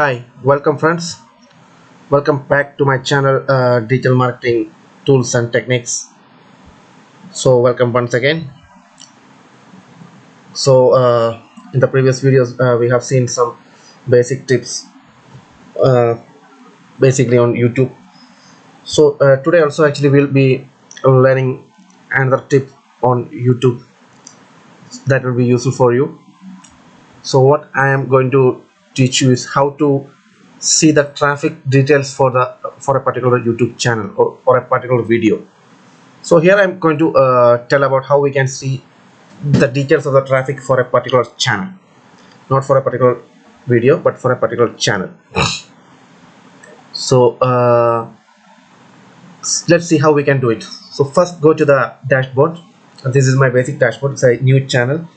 Hi, welcome friends. Welcome back to my channel, Digital Marketing Tools and Techniques. So welcome once again. In the previous videos, we have seen some basic tips, uh, basically on YouTube. Today also actually we'll be learning another tip on YouTube that will be useful for you. So what I am going to teach you is how to see the traffic details for a particular YouTube channel or for a particular video. So here I'm going to tell about how we can see the details of the traffic for a particular channel, not for a particular video but for a particular channel. Let's see how we can do it. So first go to the dashboard. This is my basic dashboard. It's a new channel.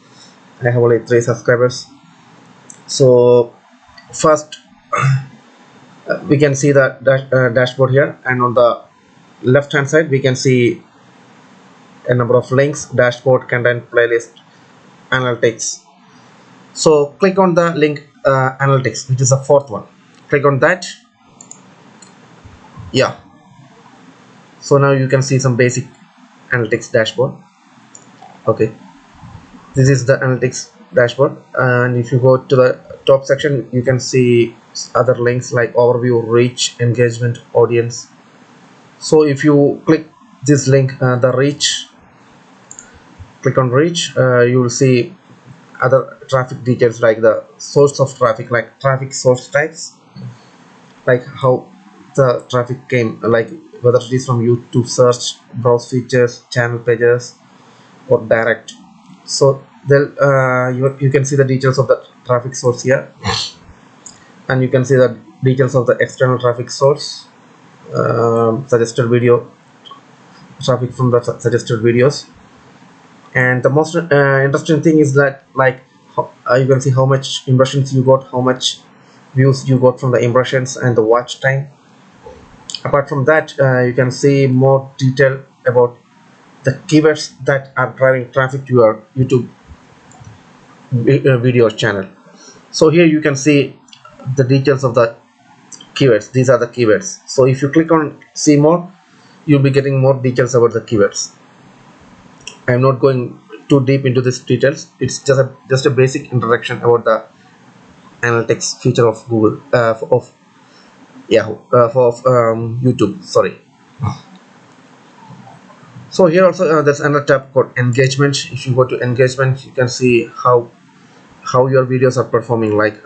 I have only 3 subscribers. So first we can see the dashboard here, and on the left hand side we can see a number of links: dashboard, content, playlist, analytics. So click on the link analytics, which is the 4th one. Click on that. Yeah, so now you can see some basic analytics dashboard. Okay, this is the analytics dashboard, and if you go to the top section you can see other links like overview, reach, engagement, audience. So if you click this link, the reach, click on reach, you will see other traffic details like the source of traffic, like traffic source types, like how the traffic came, like whether it is from YouTube search, browse features, channel pages, or direct. So then you can see the details of the traffic source here, and you can see the details of the external traffic source, suggested video traffic from the suggested videos. And the most interesting thing is that, like, you can see how much impressions you got, how much views you got from the impressions, and the watch time. Apart from that, you can see more detail about the keywords that are driving traffic to your YouTube video channel. So here you can see the details of the keywords. These are the keywords. So if you click on see more, you'll be getting more details about the keywords. I'm not going too deep into these details. It's just a basic introduction about the analytics feature of Google, of YouTube. Sorry. So here also there's another tab called engagement. If you go to engagement, you can see how your videos are performing, like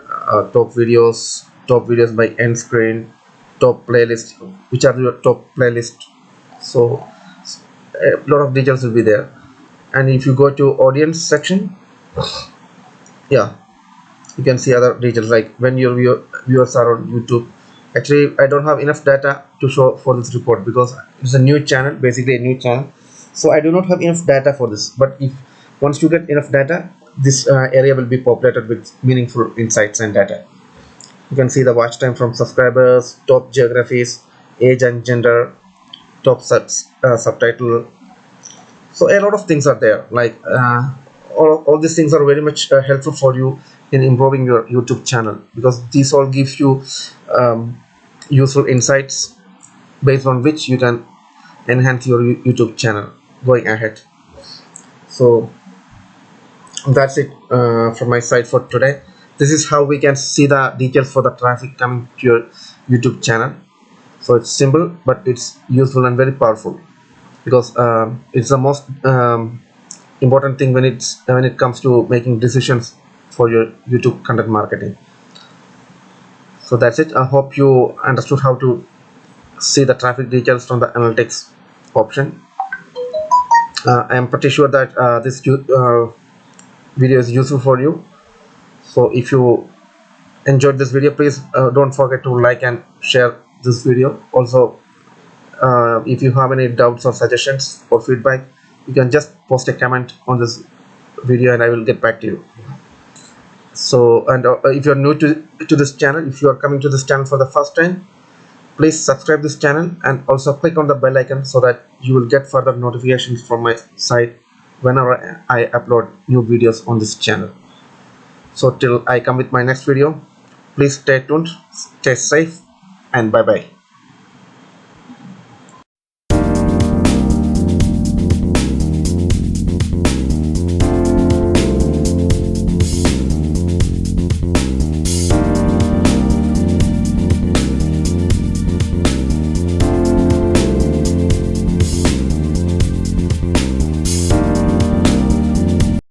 top videos by end screen, top playlist, which are your top playlist. So a lot of details will be there. And if you go to audience section, yeah, you can see other details like when your viewers are on YouTube. Actually, I don't have enough data to show for this report because it's a new channel, basically a new channel. So I do not have enough data for this. But if once you get enough data, this area will be populated with meaningful insights and data. You can see the watch time from subscribers, top geographies, age and gender, top subtitle. So a lot of things are there, like all these things are very much helpful for you in improving your YouTube channel, because these all gives you useful insights based on which you can enhance your YouTube channel going ahead. So that's it from my side for today. This is how we can see the details for the traffic coming to your YouTube channel. So it's simple, but it's useful and very powerful, because it's the most important thing when it comes to making decisions for your YouTube content marketing. So that's it. I hope you understood how to see the traffic details from the analytics option. I am pretty sure that this video is useful for you. So if you enjoyed this video, please don't forget to like and share this video. Also, if you have any doubts or suggestions or feedback, you can just post a comment on this video and I will get back to you. So, and if you're new to this channel, if you are coming to this channel for the first time, please subscribe this channel and also click on the bell icon so that you will get further notifications from my side whenever I upload new videos on this channel. So till I come with my next video, Please stay tuned, stay safe, and bye bye.